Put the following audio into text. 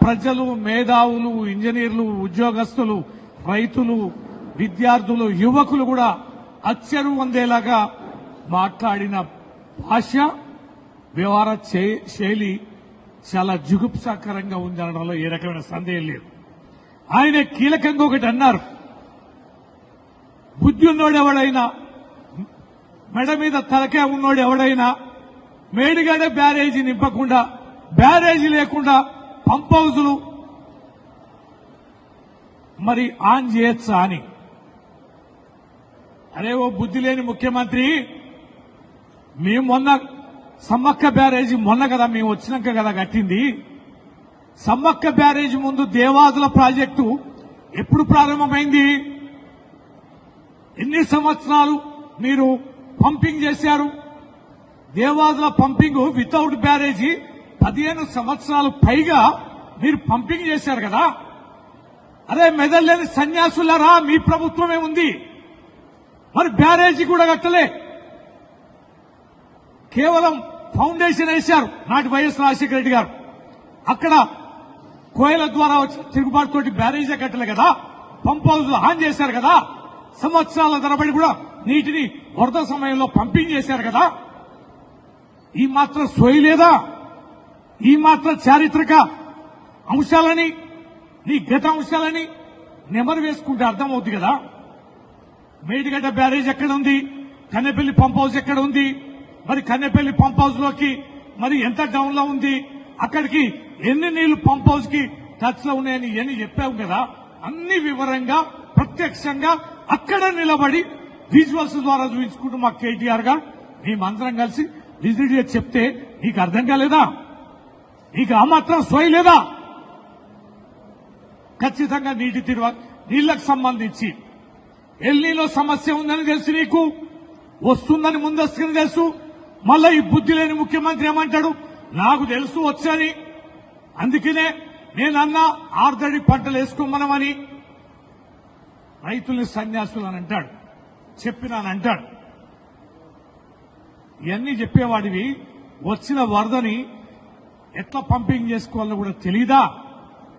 ప్రజలు, మేధావులు, ఇంజనీర్లు, ఉద్యోగస్తులు, రైతులు, విద్యార్థులు, యువకులు కూడా అచ్చరు పొందేలాగా మాట్లాడిన భాష, వ్యవహార శైలి చాలా జుగుప్సాకరంగా ఉందనడంలో ఏ రకమైన సందేహం లేదు. ఆయన కీలకంగా ఒకటి అన్నారు, బుద్ధి ఉన్నోడెవడైనా, మెడ మీద తలకే ఉన్నోడెవడైనా మేడిగడ్డ బ్యారేజీ నింపకుండా, బ్యారేజీ లేకుండా పంప్ హౌజులు మరి ఆన్ చేయొచ్చా అని. అరే ఓ బుద్ధి లేని ముఖ్యమంత్రి, మేము మొన్న సమ్మక్క బ్యారేజీ మొన్న కదా మేము వచ్చినాక కదా కట్టింది. సమ్మక్క బ్యారేజీ ముందు దేవాదుల ప్రాజెక్టు ఎప్పుడు ప్రారంభమైంది? ఎన్ని సంవత్సరాలు మీరు పంపింగ్ చేశారు? దేవాదుల పంపింగ్ వితౌట్ బ్యారేజీ 15 సంవత్సరాలు పైగా మీరు పంపింగ్ చేశారు కదా. అరే మెదల్లేని సన్యాసులరా, మీ ప్రభుత్వమే ఉంది, మరి బ్యారేజీ కూడా కట్టలే. కేవలం ఫౌండేషన్ వేశారు నాటి వైఎస్ రాజశేఖర రెడ్డి గారు. అక్కడ కోయల ద్వారా వచ్చిన తిరుగుబాటుతోటి బ్యారేజీ కట్టలే కదా, పంప్ హౌజ్లు ఆన్ చేశారు కదా, సంవత్సరాల తరబడి కూడా నీటిని వరద సమయంలో పంపింగ్ చేశారు కదా. ఈ మాత్రం సోయి లేదా? ఈ మాత్రం చారిత్రక అంశాలని, నీ గత అంశాలని నెమరు వేసుకుంటే అర్థమవుతుంది కదా. మేడిగడ్డ బ్యారేజ్ ఎక్కడ ఉంది? కన్నెపల్లి పంప్ హౌస్ ఎక్కడ ఉంది? మరి కన్నెపల్లి పంప్ హౌస్ లోకి మరి ఎంత డౌన్ లో ఉంది? అక్కడికి ఎన్ని నీళ్లు పంప్ హౌస్ కి టచ్ లో ఉన్నాయని ఇవన్నీ చెప్పావు కదా. అన్ని వివరంగా ప్రత్యక్షంగా అక్కడ నిలబడి విజువల్స్ ద్వారా చూపించుకుంటూ మా కేటీఆర్ గారు మేమందరం కలిసి విజిట్ చేసి చెప్తే నీకు అర్థం కాలేదా? నీకు ఆ మాత్రం సోయి లేదా? ఖచ్చితంగా నీళ్లకు సంబంధించి ఎల్నీలో సమస్య ఉందని తెలుసు, నీకు వస్తుందని ముందస్తుని తెలుసు. మళ్ళా ఈ బుద్ధి లేని ముఖ్యమంత్రి ఏమంటాడు, నాకు తెలుసు వచ్చని, అందుకనే నేనన్నా ఆర్దడి పంటలు వేసుకోమనమని. రైతుల్ని సన్యాసులు అని అంటాడు, చెప్పినానంటాడు. ఇవన్నీ చెప్పేవాడివి వచ్చిన వరదని ఎట్లా పంపింగ్ చేసుకోవాలో కూడా తెలీదా?